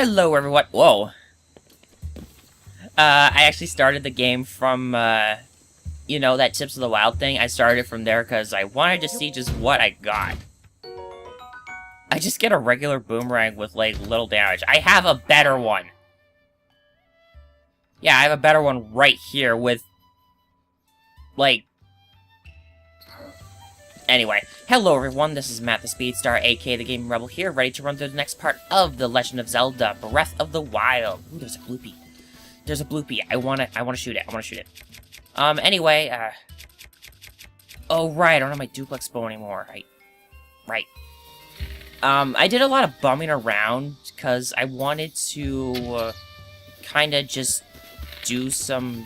Hello, everyone. Whoa. I actually started the game from, you know, that Tips of the Wild thing. I started it from there because I wanted to see just what I got. I just get a regular boomerang with, like, little damage. I have a better one. Yeah, I have a better one right here with, like... Anyway, hello everyone, this is Matt the Speedstar, aka the Gaming Rebel here, ready to run through the next part of The Legend of Zelda, Breath of the Wild. Ooh, there's a bloopy. There's a bloopy. I wanna shoot it. I wanna shoot it. Anyway, oh, right, I don't have my duplex bow anymore. Right. I did a lot of bumming around, because I wanted to, kinda just do some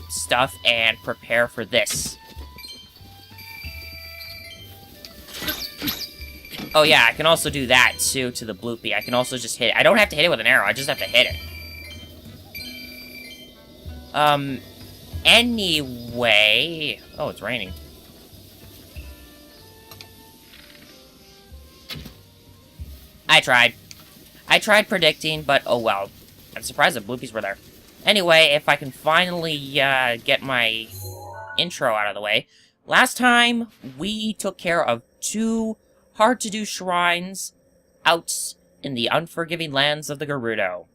stuff and prepare for this. Oh yeah, I can also do that, too, to the bloopy. I can also just hit it. I don't have to hit it with an arrow, I just have to hit it. Anyway... Oh, it's raining. I tried predicting, but oh well. I'm surprised the bloopies were there. Anyway, if I can finally, get my intro out of the way. Last time, we took care of 2 hard-to-do shrines out in the unforgiving lands of the Gerudo,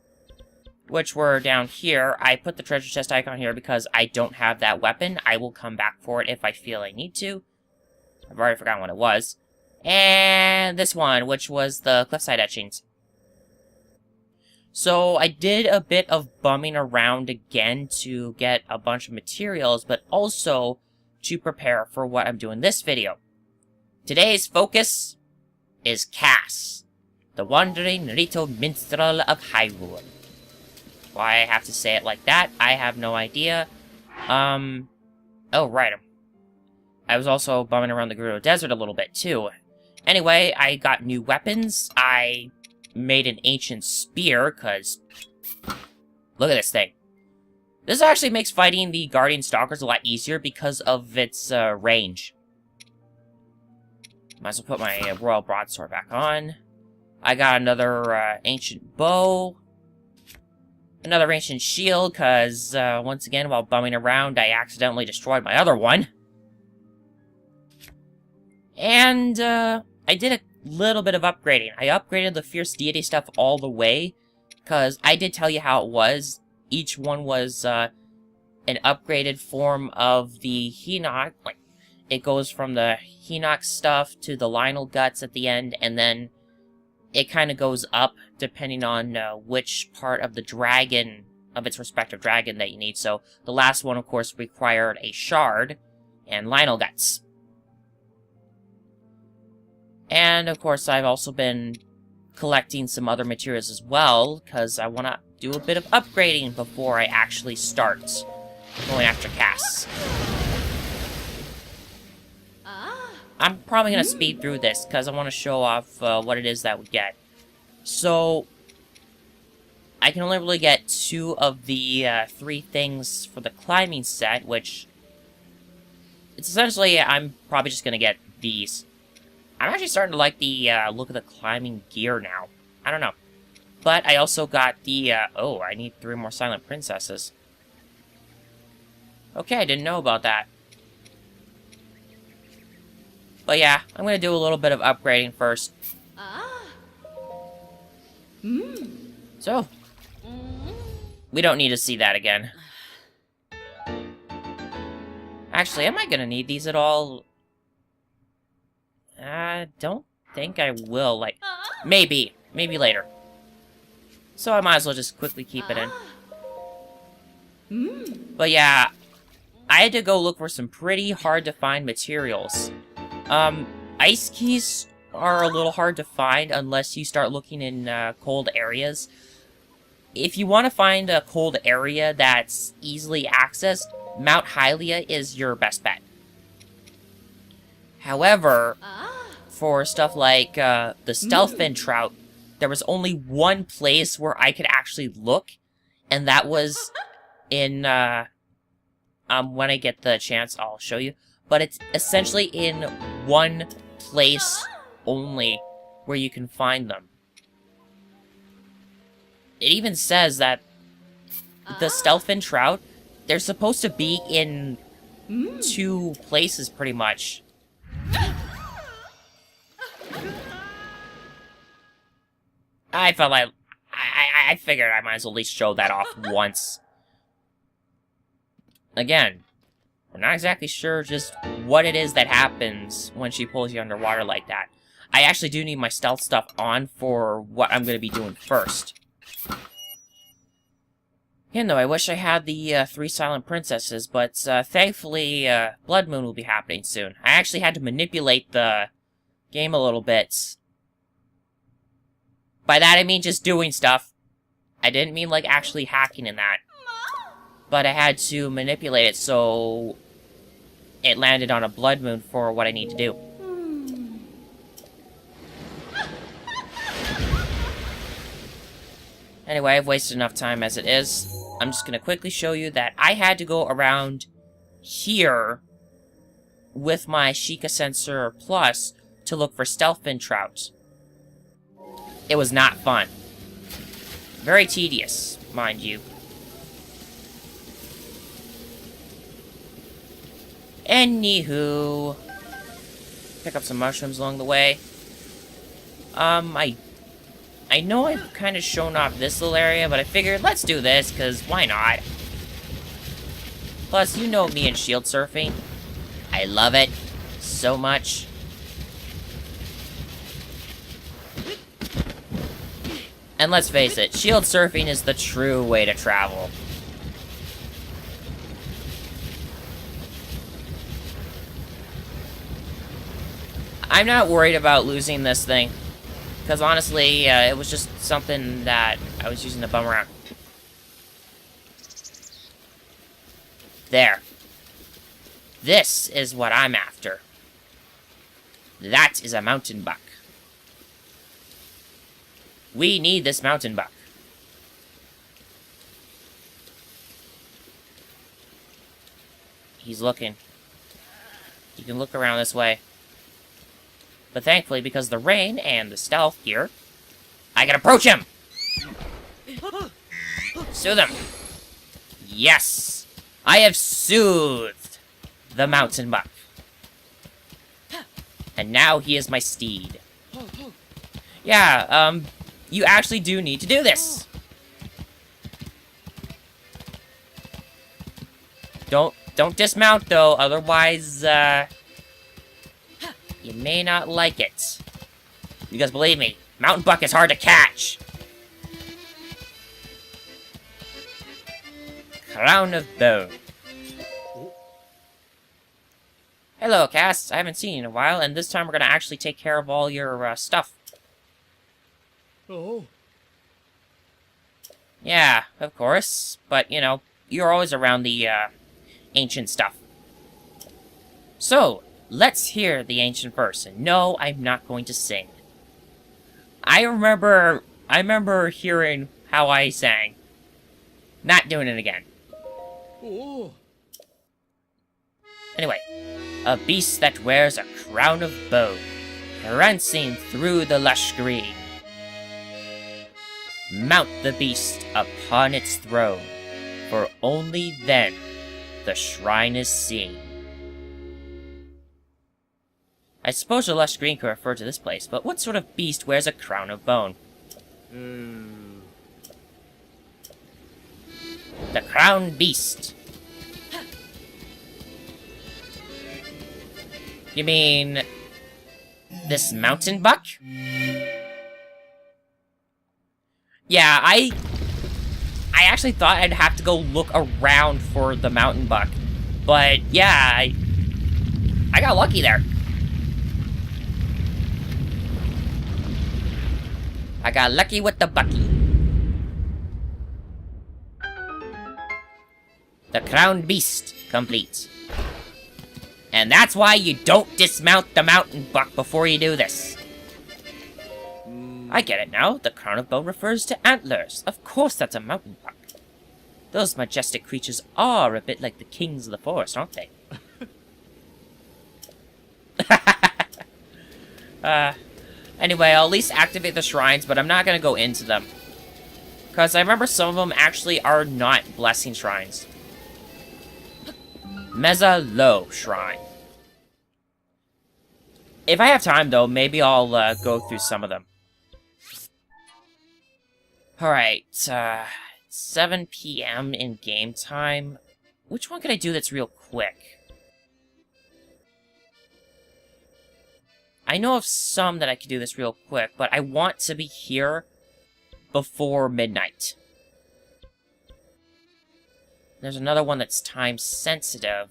which were down here. I put the treasure chest icon here because I don't have that weapon. I will come back for it if I feel I need to. I've already forgotten what it was. And this one, which was the cliffside etchings. So I did a bit of bumming around again to get a bunch of materials, but also to prepare for what I'm doing this video. Today's focus is Cass, the wandering little minstrel of Hyrule. Why I have to say it like that, I have no idea. Oh, right. I was also bumming around the Gerudo Desert a little bit, too. Anyway, I got new weapons. I made an ancient spear, because... Look at this thing. This actually makes fighting the Guardian Stalkers a lot easier because of its, range. Might as well put my Royal Broadsword back on. I got another, ancient bow. Another ancient shield, because, once again, while bumming around, I accidentally destroyed my other one. And, I did a little bit of upgrading. I upgraded the Fierce Deity stuff all the way, because I did tell you how it was. Each one was, an upgraded form of the Hinox. Like, it goes from the Hinox stuff to the Lionel Guts at the end, and then it kind of goes up depending on which part of the dragon, of its respective dragon that you need. So, the last one, of course, required a shard and Lionel Guts. And, of course, I've also been collecting some other materials as well, because I want to do a bit of upgrading before I actually start going after Cass. I'm probably going to speed through this, because I want to show off what it is that we get. So, I can only really get 2 of the 3 things for the climbing set, which... It's essentially, I'm probably just going to get these. I'm actually starting to like the look of the climbing gear now. I don't know. But I also got the, oh, I need 3 more Silent Princesses. Okay, I didn't know about that. But yeah, I'm going to do a little bit of upgrading first. So, we don't need to see that again. Actually, am I going to need these at all? I don't think I will, like, maybe later. So I might as well just quickly keep it in. But yeah, I had to go look for some pretty hard to find materials. Ice keys are a little hard to find unless you start looking in cold areas. If you want to find a cold area that's easily accessed, Mount Hylia is your best bet. However, for stuff like the Stealthfin Trout, there was only one place where I could actually look, and that was in, when I get the chance, I'll show you. But it's essentially in one place only where you can find them. it even says that the stealthfin trout, they're supposed to be in 2 places, pretty much. I felt like... I figured I might as well at least show that off once. Again, we're not exactly sure just what it is that happens when she pulls you underwater like that. I actually do need my stealth stuff on for what I'm going to be doing first. Again, though, I wish I had the 3 silent princesses, but thankfully, Blood Moon will be happening soon. I actually had to manipulate the game a little bit. By that, I mean just doing stuff. I didn't mean, like, actually hacking in that. But I had to manipulate it so it landed on a Blood Moon for what I need to do. Anyway, I've wasted enough time as it is. I'm just going to quickly show you that I had to go around here with my Sheikah Sensor Plus to look for stealthfin trout. It was not fun. Very tedious, mind you. Anywho, pick up some mushrooms along the way. I know I've kind of shown off this little area, but I figured let's do this, because why not? Plus, you know me and shield surfing. I love it so much. And let's face it, shield surfing is the true way to travel. I'm not worried about losing this thing. Because honestly, it was just something that I was using to bum around. There. This is what I'm after. That is a mountain buck. We need this mountain buck. He's looking. You can look around this way. But thankfully, because of the rain and the stealth here, I can approach him! Soothe him. Yes! I have soothed the mountain buck. And now he is my steed. Yeah, you actually do need to do this. Don't dismount, though, otherwise, you may not like it. Because believe me, mountain buck is hard to catch. Crown of Bone. Hello, Cass. I haven't seen you in a while, and this time we're gonna actually take care of all your stuff. Oh. Yeah, of course. But, you know, you're always around the, ancient stuff. So, let's hear the ancient verse. And no, I'm not going to sing. I remember hearing how I sang. Not doing it again. Oh. Anyway, a beast that wears a crown of bone, prancing through the lush green. Mount the beast upon its throne, for only then the shrine is seen. I suppose the lush green could refer to this place, but what sort of beast wears a crown of bone? The crown beast. You mean this mountain buck? Yeah, I actually thought I'd have to go look around for the mountain buck. But yeah, I got lucky there. I got lucky with the bucky. The crowned beast complete. And that's why you don't dismount the mountain buck before you do this. I get it now. The crown of bone refers to antlers. Of course that's a mountain buck. Those majestic creatures are a bit like the kings of the forest, aren't they? Anyway, I'll at least activate the shrines, but I'm not gonna go into them. Because I remember some of them actually are not blessing shrines. Meza Low Shrine. If I have time, though, maybe I'll go through some of them. Alright, 7 p.m. in game time. Which one could I do that's real quick? I know of some that I could do this real quick, but I want to be here before midnight. There's another one that's time sensitive.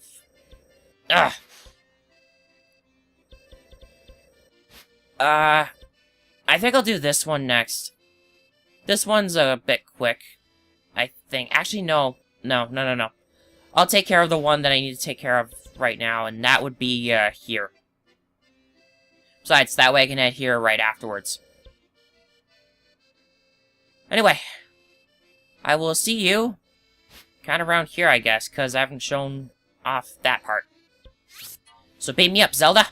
Ugh. I think I'll do this one next. This one's a bit quick, I think. Actually, no. No. I'll take care of the one that I need to take care of right now, and that would be, here. Besides, that way I can head here right afterwards. Anyway, I will see you kind of around here, I guess, because I haven't shown off that part. So beat me up, Zelda!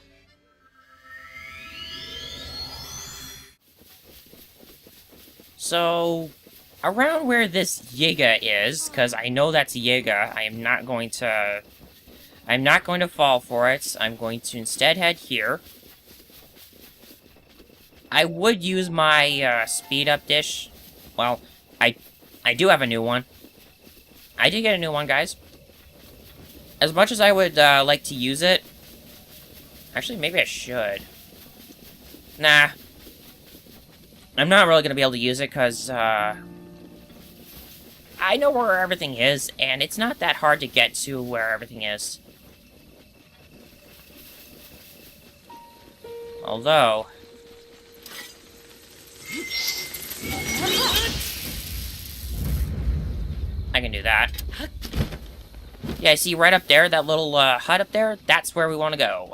So, around where this Yiga is, because I know that's Yiga, I'm not going to fall for it. I'm going to instead head here. I would use my speed up dish. Well, I do have a new one. I did get a new one, guys. As much as I would like to use it, actually, maybe I should. Nah. I'm not really going to be able to use it because I know where everything is, and it's not that hard to get to where everything is. Although... I can do that. Yeah, see right up there, that little hut up there? That's where we want to go.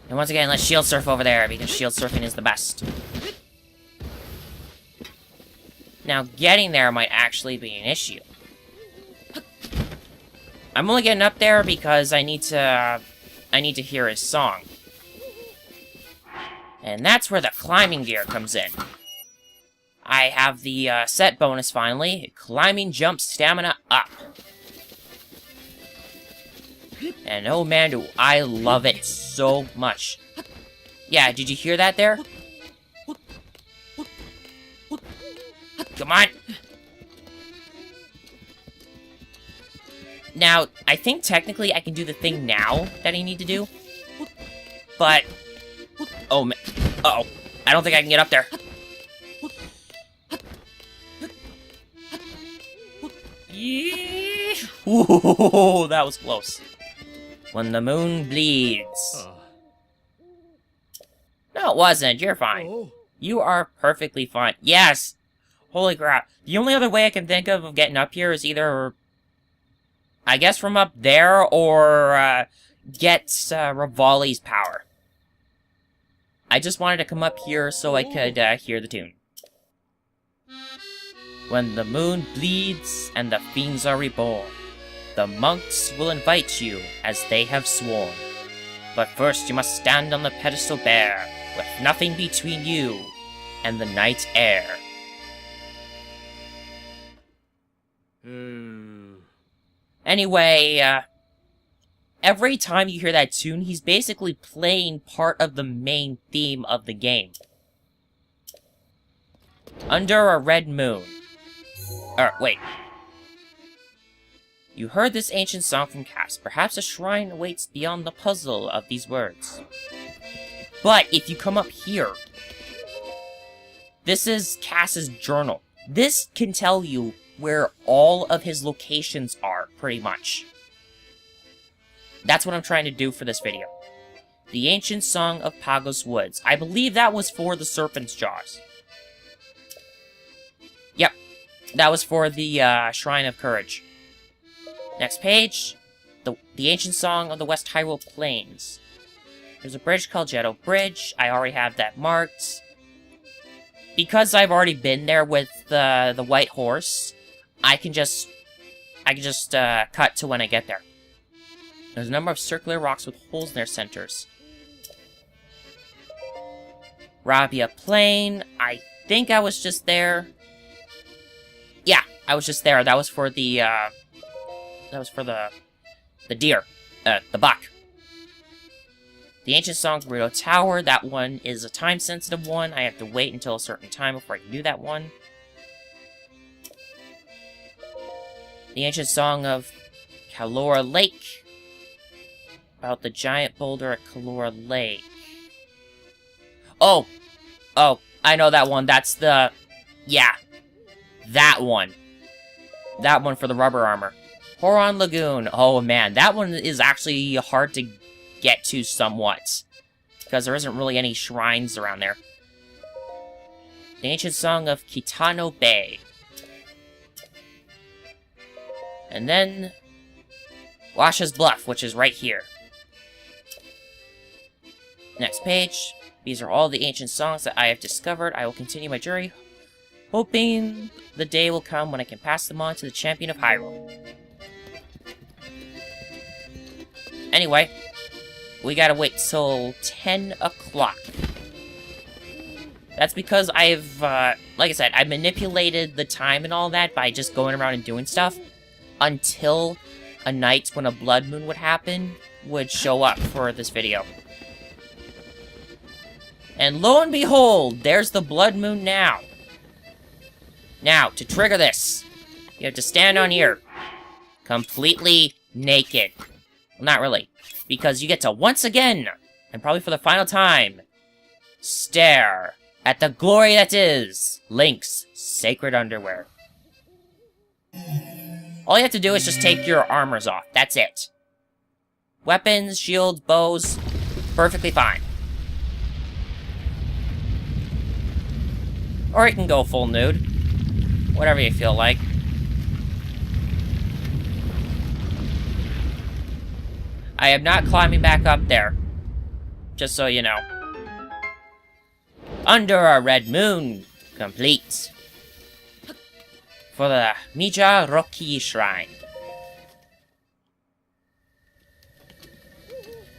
And once again, let's shield surf over there, because shield surfing is the best. Now, getting there might actually be an issue. I'm only getting up there because I need to hear his song. And that's where the climbing gear comes in. I have the set bonus finally. Climbing jump stamina up. And oh man, do I love it so much. Yeah, did you hear that there? Come on. Now, I think technically I can do the thing now that I need to do. But... oh, man. Uh-oh. I don't think I can get up there. Ooh, that was close. When the moon bleeds. No, it wasn't. You're fine. You are perfectly fine. Yes! Holy crap. The only other way I can think of getting up here is either... I guess from up there, or get Rivali's power. I just wanted to come up here so I could hear the tune. When the moon bleeds and the fiends are reborn, the monks will invite you as they have sworn. But first you must stand on the pedestal bare, with nothing between you and the night air. Anyway, every time you hear that tune, he's basically playing part of the main theme of the game. Under a red moon. Wait. You heard this ancient song from Cass. Perhaps a shrine awaits beyond the puzzle of these words. But if you come up here, this is Cass's journal. This can tell you where all of his locations are, pretty much. That's what I'm trying to do for this video. The Ancient Song of Pagos Woods. I believe that was for the Serpent's Jaws. Yep. That was for the Shrine of Courage. Next page. The Ancient Song of the West Hyrule Plains. There's a bridge called Jetto Bridge. I already have that marked. Because I've already been there with the White Horse, I can just cut to when I get there. There's a number of circular rocks with holes in their centers. Rabia Plain. I think I was just there. Yeah, I was just there. That was for the, the deer. The buck. The Ancient Song Gerudo Tower. That one is a time-sensitive one. I have to wait until a certain time before I can do that one. The Ancient Song of Kalora Lake. About the giant boulder at Kalora Lake. Oh! Oh, I know that one. That's the... Yeah. That one. That one for the rubber armor. Horon Lagoon. Oh, man. That one is actually hard to get to somewhat. Because there isn't really any shrines around there. The Ancient Song of Kitano Bay. And then... Washa's Bluff, which is right here. Next page. These are all the ancient songs that I have discovered. I will continue my journey, hoping the day will come when I can pass them on to the champion of Hyrule. Anyway, we gotta wait till 10 o'clock. That's because I've, like I said, I manipulated the time and all that by just going around and doing stuff until a night when a blood moon would happen would show up for this video. And lo and behold, there's the blood moon now. Now, to trigger this, you have to stand on here, completely naked. Well, not really, because you get to once again, and probably for the final time, stare at the glory that is Link's sacred underwear. All you have to do is just take your armors off. That's it. Weapons, shields, bows, perfectly fine. Or you can go full nude. Whatever you feel like. I am not climbing back up there. Just so you know. Under a red moon. Complete. For the Mija Roki Shrine.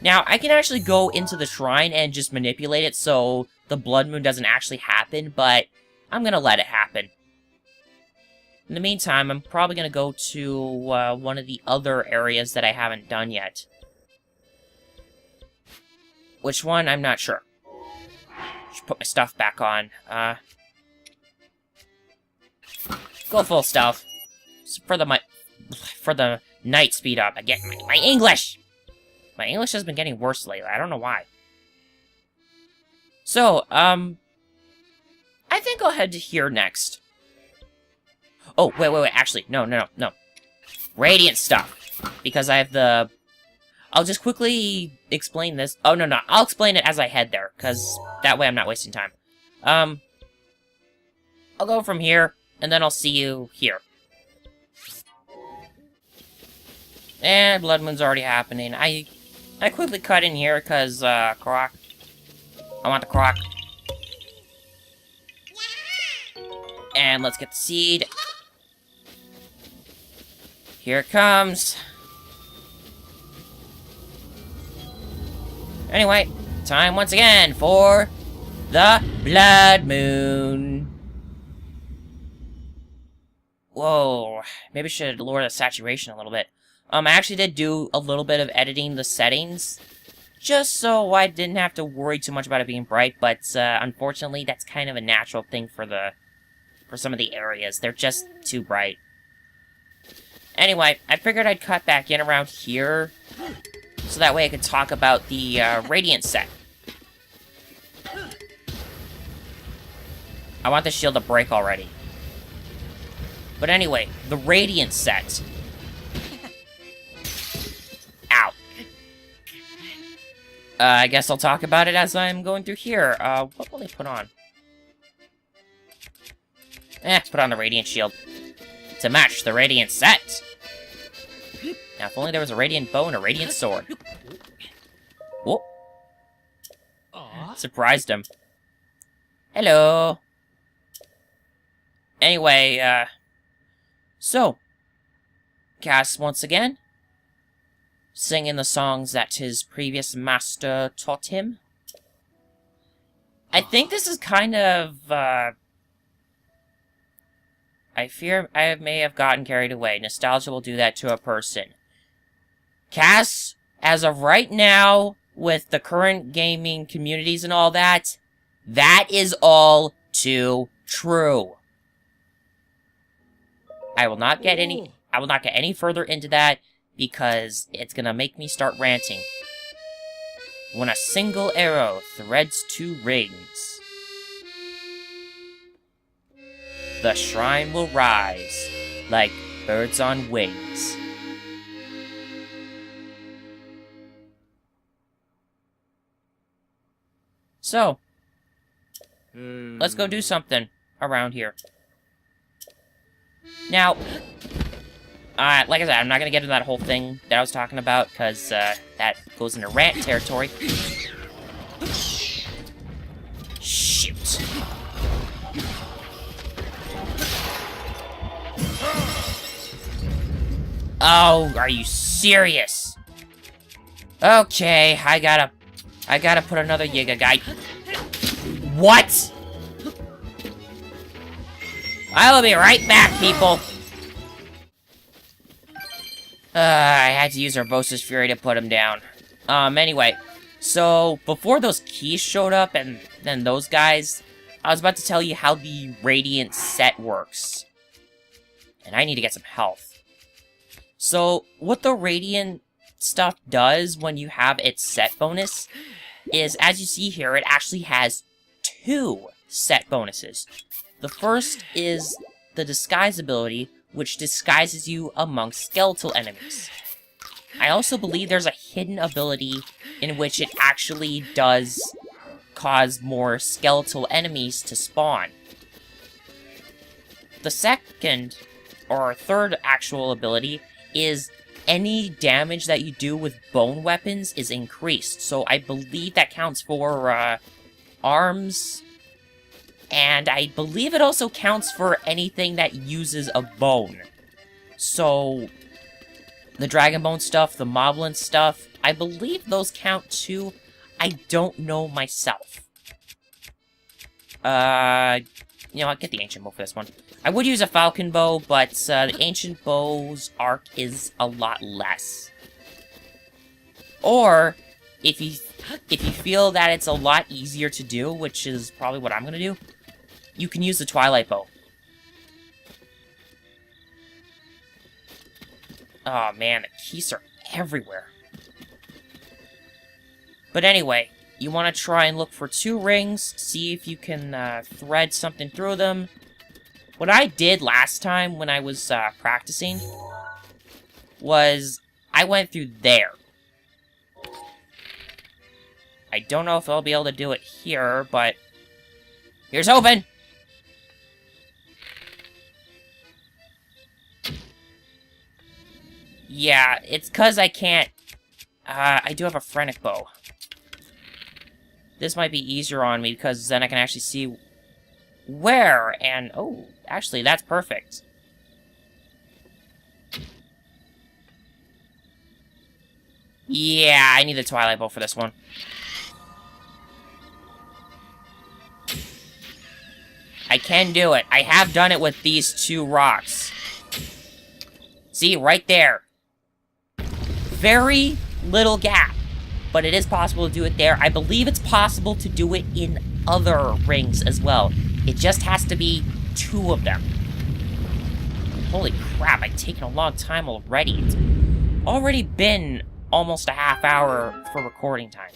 Now, I can actually go into the shrine and just manipulate it so the blood moon doesn't actually happen, but I'm gonna let it happen. In the meantime, I'm probably gonna go to one of the other areas that I haven't done yet. Which one? I'm not sure. Should put my stuff back on. Go full stealth. For the night speed up. Again, my English! My English has been getting worse lately. I don't know why. So, I think I'll head to here next. Oh, wait. Actually, no. Radiant stuff. Because I have the... I'll just quickly explain this. Oh, no. I'll explain it as I head there. Because that way I'm not wasting time. I'll go from here, and then I'll see you here. And Blood Moon's already happening. I quickly cut in here, because, Croc. I want the Croc. And let's get the seed. Here it comes. Anyway, time once again for the Blood Moon. Whoa, maybe I should lower the saturation a little bit. I actually did do a little bit of editing the settings, just so I didn't have to worry too much about it being bright, but unfortunately that's kind of a natural thing for some of the areas. They're just too bright. Anyway, I figured I'd cut back in around here, so that way I could talk about the Radiant set. I want the shield to break already. But anyway, the Radiant set. Ow. I guess I'll talk about it as I'm going through here. What will they put on? Let's put on the Radiant shield. To match the Radiant set. Now, if only there was a Radiant bow and a Radiant sword. Whoa. Surprised him. Hello. Anyway, so, Cass once again, singing the songs that his previous master taught him. I think this is kind of, I fear I may have gotten carried away. Nostalgia will do that to a person. Cass, as of right now, with the current gaming communities and all that, that is all too true. I will not get any further into that because it's gonna make me start ranting. When a single arrow threads 2 rings, the shrine will rise like birds on wings. So, let's go do something around here. Now, like I said, I'm not going to get into that whole thing that I was talking about, because that goes into rant territory. Shoot. Oh, are you serious? Okay, I gotta put another Yiga guy. What? I'll be right back, people. I had to use Urbosa's Fury to put him down. Anyway. So, before those keys showed up, and then those guys, I was about to tell you how the Radiant set works. And I need to get some health. So, what the Radiant stuff does when you have its set bonus is, as you see here, it actually has 2 set bonuses. The first is the Disguise ability, which disguises you amongst skeletal enemies. I also believe there's a hidden ability in which it actually does cause more skeletal enemies to spawn. The second, or third actual ability, is any damage that you do with bone weapons is increased. So I believe that counts for arms, and I believe it also counts for anything that uses a bone. So, the Dragon Bone stuff, the Moblin stuff, I believe those count too. I don't know myself. You know what, get the Ancient Bow for this one. I would use a Falcon Bow, but the Ancient Bow's arc is a lot less. Or, if you feel that it's a lot easier to do, which is probably what I'm gonna do, you can use the Twilight Bow. Oh man, the keys are everywhere. But anyway, you want to try and look for 2 rings, see if you can thread something through them. What I did last time when I was practicing was I went through there. I don't know if I'll be able to do it here, but here's hoping! Yeah, it's because I can't... I do have a Phrenic Bow. This might be easier on me, because then I can actually see where, and... Oh, actually, that's perfect. Yeah, I need the Twilight Bow for this one. I can do it. I have done it with these 2 rocks. See, right there. Very little gap, but it is possible to do it there. I believe it's possible to do it in other rings as well. It just has to be 2 of them. Holy crap, I've taken a long time already. It's already been almost a half hour for recording time.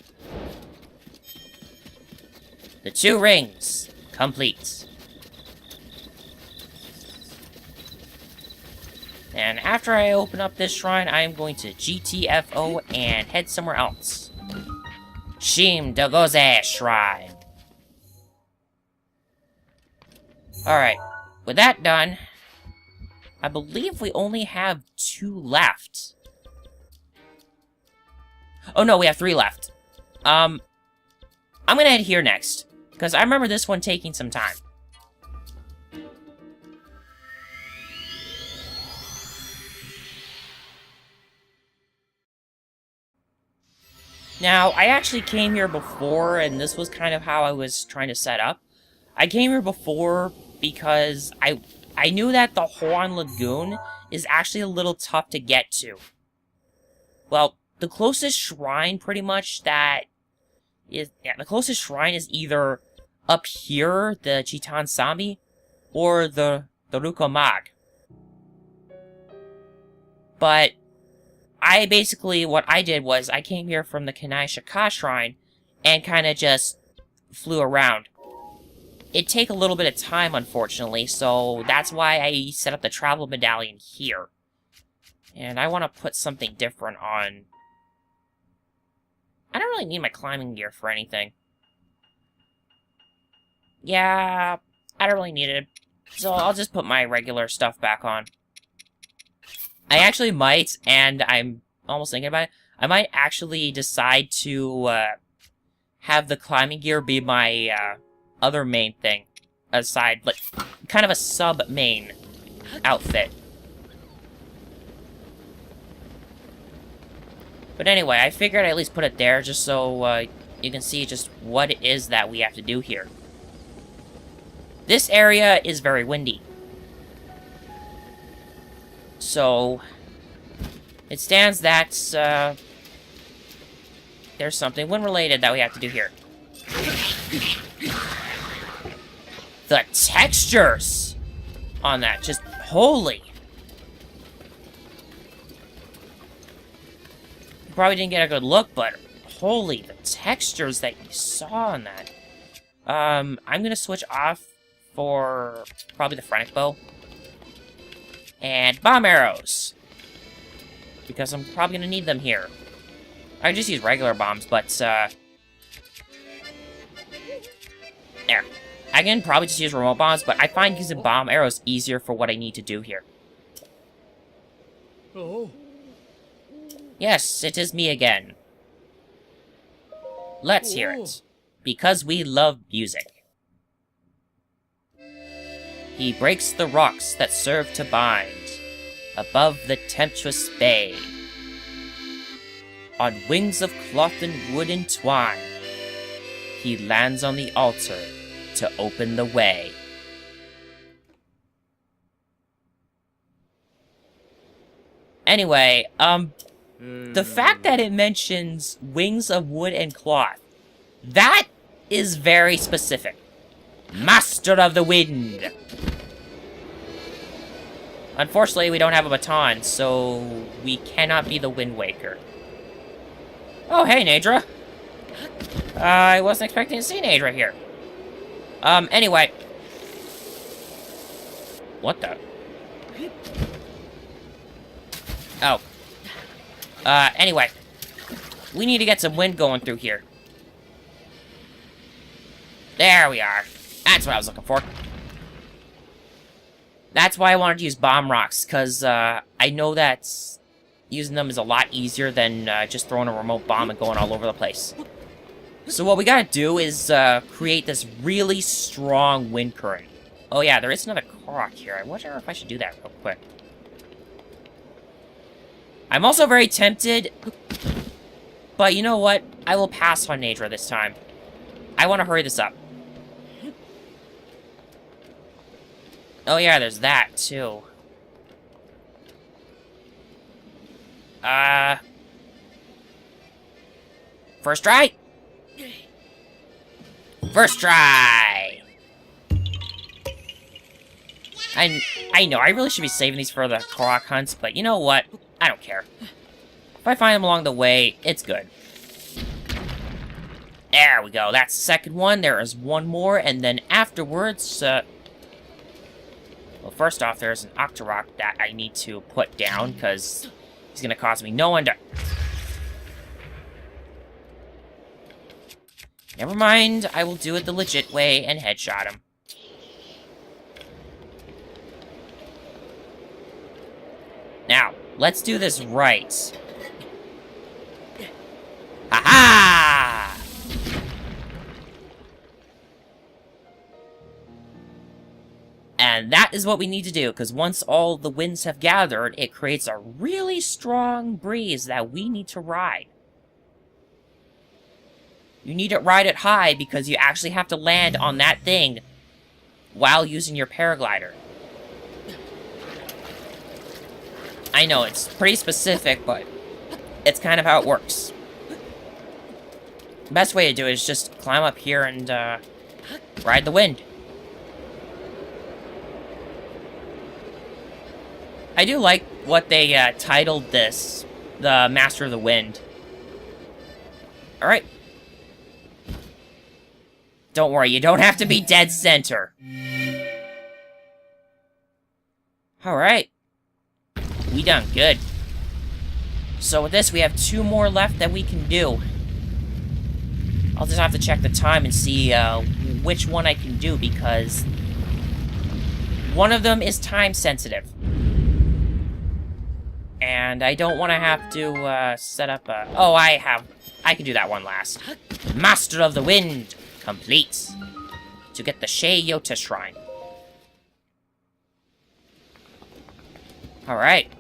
The 2 rings, complete. And after I open up this shrine, I am going to GTFO and head somewhere else. Shim Dogoze Shrine. Alright, with that done, I believe we only have 2 left. Oh no, we have 3 left. I'm gonna head here next, because I remember this one taking some time. Now, I actually came here before, and this was kind of how I was trying to set up. I came here before because I knew that the Huan Lagoon is actually a little tough to get to. Well, the closest shrine, pretty much, the closest shrine is either up here, the Chitan Sami, or the Rukomag. But what I did was, I came here from the Kanai Shaka Shrine, and kind of just flew around. It'd take a little bit of time, unfortunately, so that's why I set up the travel medallion here. And I want to put something different on. I don't really need my climbing gear for anything. Yeah, I don't really need it. So I'll just put my regular stuff back on. I actually might, and I'm almost thinking about it, I might actually decide to have the climbing gear be my other main thing. Aside, like, kind of a sub-main outfit. But anyway, I figured I'd at least put it there just so you can see just what it is that we have to do here. This area is very windy. So, it stands that there's something wind-related that we have to do here. The textures on that, just holy. You probably didn't get a good look, but holy, the textures that you saw on that. I'm gonna switch off for probably the Phrenic Bow. And bomb arrows. Because I'm probably gonna need them here. I just use regular bombs, but, there. I can probably just use remote bombs, but I find using bomb arrows easier for what I need to do here. Oh. Yes, it is me again. Let's hear it. Because we love music. He breaks the rocks that serve to bind above the tempestuous bay. On wings of cloth and wood entwined, he lands on the altar to open the way. Anyway, the fact that it mentions wings of wood and cloth, that is very specific. Master of the Wind! Unfortunately, we don't have a baton, so we cannot be the Wind Waker. Oh, hey, Nadra. I wasn't expecting to see Nadra here. Anyway. What the? Oh. Anyway. We need to get some wind going through here. There we are. That's what I was looking for. That's why I wanted to use bomb rocks, because, I know that using them is a lot easier than, just throwing a remote bomb and going all over the place. So what we gotta do is, create this really strong wind current. Oh yeah, there is another Korok here. I wonder if I should do that real quick. I'm also very tempted, but you know what? I will pass on Nadra this time. I want to hurry this up. Oh yeah, there's that, too. First try? First try! I know, I really should be saving these for the Korok hunts, but you know what? I don't care. If I find them along the way, it's good. There we go, that's the second one. There is one more, and then afterwards, well, first off, there's an Octorok that I need to put down, because he's gonna cause me no end. Never mind, I will do it the legit way and headshot him. Now, let's do this right. Ha-ha! And that is what we need to do, because once all the winds have gathered, it creates a really strong breeze that we need to ride. You need to ride it high because you actually have to land on that thing while using your paraglider. I know, it's pretty specific, but it's kind of how it works. The best way to do it is just climb up here and ride the wind. I do like what they titled this, the Master of the Wind. Alright. Don't worry, you don't have to be dead center. Alright. We done good. So with this, we have 2 more left that we can do. I'll just have to check the time and see which one I can do, because one of them is time sensitive. And I don't want to have to set up a... Oh, I can do that one last. Master of the Wind complete. To get the Shei Yota Shrine. Alright.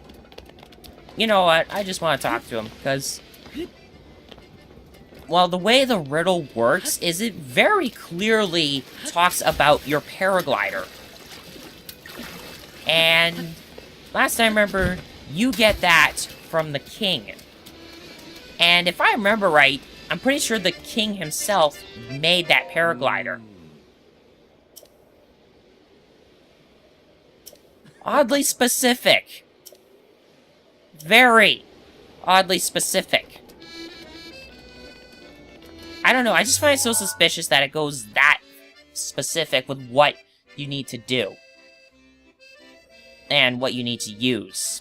You know what? I just want to talk to him, because... Well, the way the riddle works is it very clearly talks about your paraglider. And last time I remember, you get that from the king. And if I remember right, I'm pretty sure the king himself made that paraglider. Oddly specific. Very oddly specific. I don't know, I just find it so suspicious that it goes that specific with what you need to do. And what you need to use.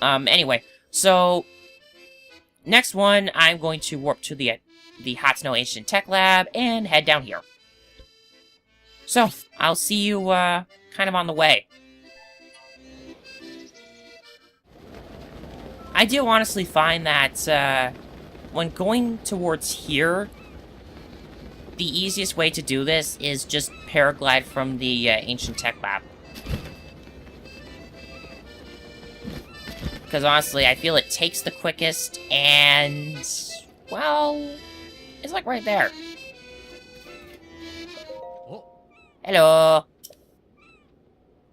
Anyway, so... Next one, I'm going to warp to the Hot Snow Ancient Tech Lab and head down here. So, I'll see you, kind of on the way. I do honestly find that, when going towards here, the easiest way to do this is just paraglide from the Ancient Tech Lab. Because honestly, I feel it takes the quickest, and, well, it's like right there. Hello.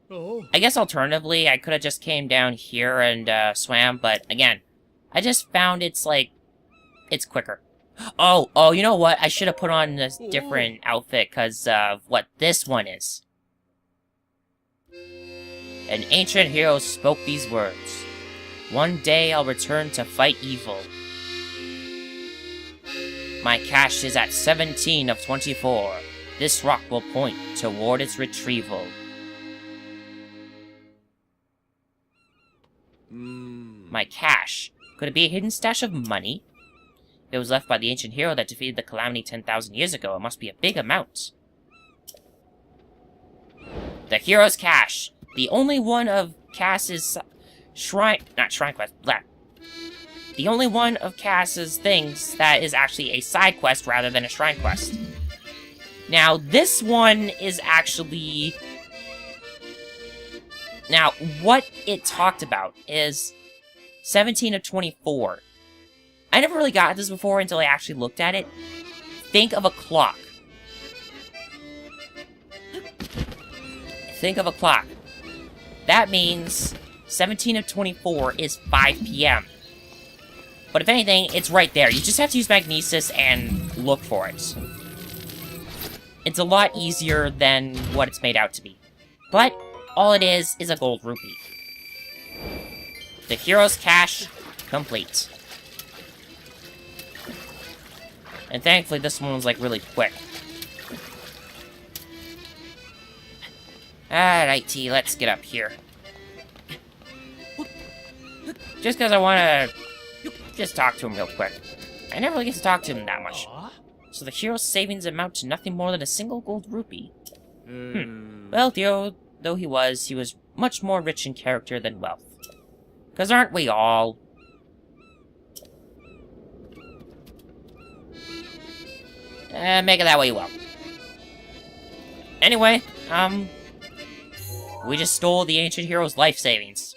Oh. I guess alternatively, I could have just came down here and swam, but again, I just found it's like, it's quicker. Oh, you know what? I should have put on this different outfit because of what this one is. An ancient hero spoke these words. One day I'll return to fight evil. My cache is at 17 of 24. This rock will point toward its retrieval. My cache. Could it be a hidden stash of money? It was left by the ancient hero that defeated the calamity 10,000 years ago. It must be a big amount. The hero's cache. The only one of Cass's the only one of Cass's things that is actually a side quest rather than a shrine quest. Now, this one is actually... Now, what it talked about is 17 of 24. I never really got this before until I actually looked at it. Think of a clock. Think of a clock. That means 17 of 24 is 5 p.m. But if anything, it's right there. You just have to use Magnesis and look for it. It's a lot easier than what it's made out to be. But all it is a gold rupee. The hero's cache complete. And thankfully this one was like really quick. Alright, T, let's get up here. Just because I want to just talk to him real quick. I never really get to talk to him that much. So the hero's savings amount to nothing more than a single gold rupee. Well, though he was much more rich in character than wealth. Because aren't we all? Make it that way you will. Anyway, we just stole the ancient hero's life savings.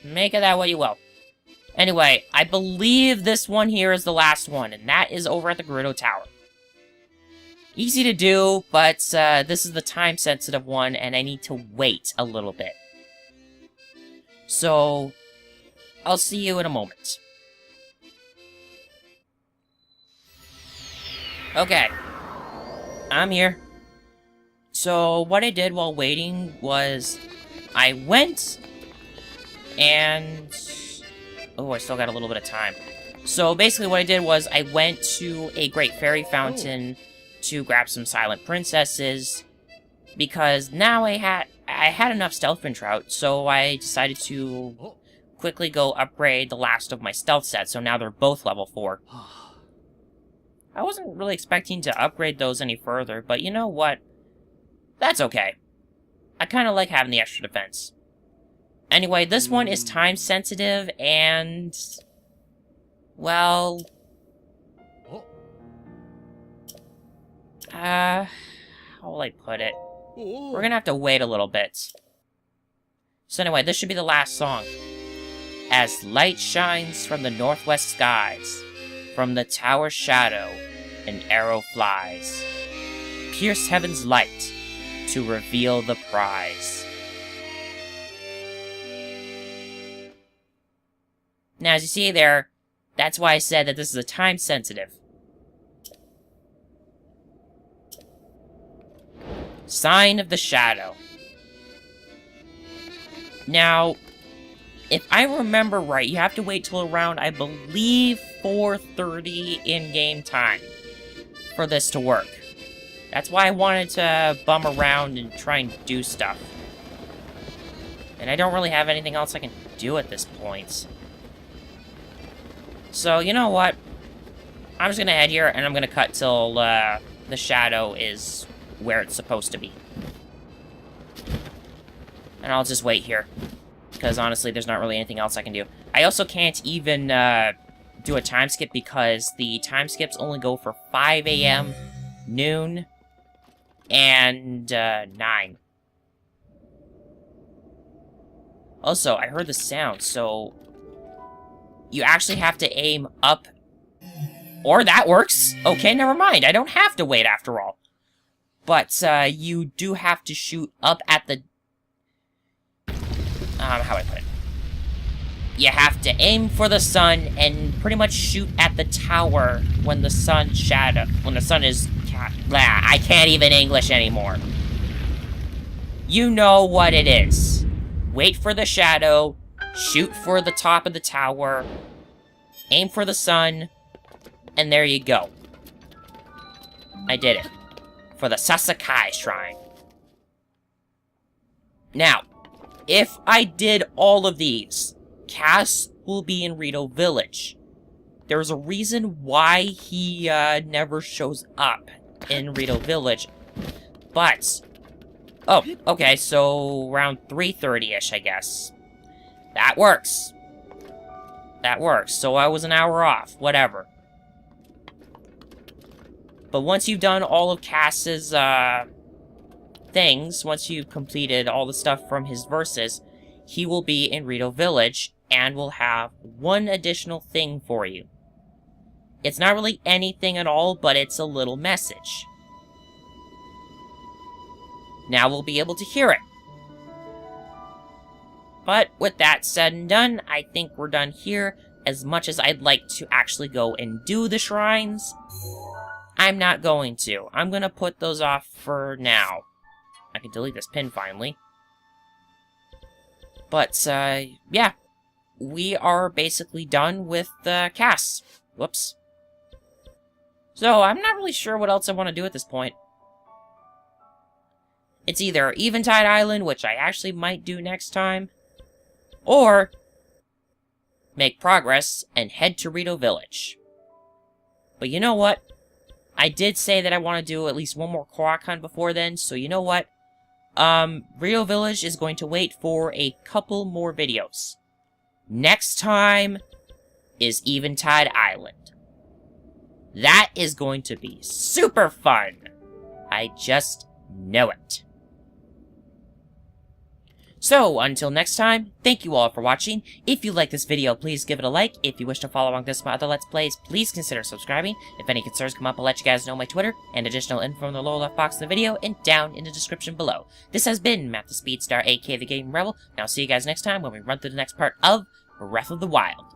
Make it that way you will. Anyway, I believe this one here is the last one, and that is over at the Gerudo Tower. Easy to do, but this is the time-sensitive one, and I need to wait a little bit. So, I'll see you in a moment. Okay. I'm here. So, what I did while waiting was I went and... Oh, I still got a little bit of time. So, basically what I did was I went to a Great Fairy Fountain to grab some Silent Princesses because now I had enough Stealth Prince Trout, so I decided to quickly go upgrade the last of my stealth sets, so now they're both level 4. I wasn't really expecting to upgrade those any further, but you know what? That's okay. I kind of like having the extra defense. Anyway, this one is time sensitive, and... well... how will I put it? We're gonna have to wait a little bit. So anyway, this should be the last song. As light shines from the northwest skies, from the tower's shadow, an arrow flies. Pierce heaven's light to reveal the prize. Now, as you see there, that's why I said that this is a time sensitive. Sign of the Shadow. Now, if I remember right, you have to wait till around, I believe, 4:30 in-game time for this to work. That's why I wanted to bum around and try and do stuff. And I don't really have anything else I can do at this point. So, you know what? I'm just gonna head here, and I'm gonna cut till the shadow is where it's supposed to be. And I'll just wait here. Because honestly, there's not really anything else I can do. I also can't even do a time skip because the time skips only go for 5 a.m., noon, and 9. Also, I heard the sound, so you actually have to aim up. Or that works. Okay, never mind. I don't have to wait after all. But you do have to shoot up at the... how do I put it? You have to aim for the sun and pretty much shoot at the tower when the sun is... I can't even English anymore. You know what it is. Wait for the shadow, shoot for the top of the tower, aim for the sun, and there you go. I did it. For the Sasakai Shrine. Now, if I did all of these, Cass will be in Rito Village. There's a reason why he never shows up in Rito Village, but... oh, okay, so around 3:30-ish, I guess. That works. That works, so I was an hour off, whatever. But once you've done all of Cass's, things, once you've completed all the stuff from his verses, he will be in Rito Village, and will have one additional thing for you. It's not really anything at all, but it's a little message. Now we'll be able to hear it. But with that said and done, I think we're done here. As much as I'd like to actually go and do the shrines, I'm not going to. I'm gonna put those off for now. I can delete this pin finally. But, yeah. We are basically done with Cass. Whoops. So, I'm not really sure what else I want to do at this point. It's either Eventide Island, which I actually might do next time, or make progress and head to Rito Village. But you know what? I did say that I want to do at least one more Korok hunt before then, so you know what? Rito Village is going to wait for a couple more videos. Next time is Eventide Island. That is going to be super fun. I just know it. So, until next time, thank you all for watching. If you like this video, please give it a like. If you wish to follow along this and my other Let's Plays, please consider subscribing. If any concerns come up, I'll let you guys know my Twitter, and additional info in the lower left box of the video, and down in the description below. This has been Matt the Speedstar, aka the Game Rebel. Now see you guys next time when we run through the next part of Breath of the Wild.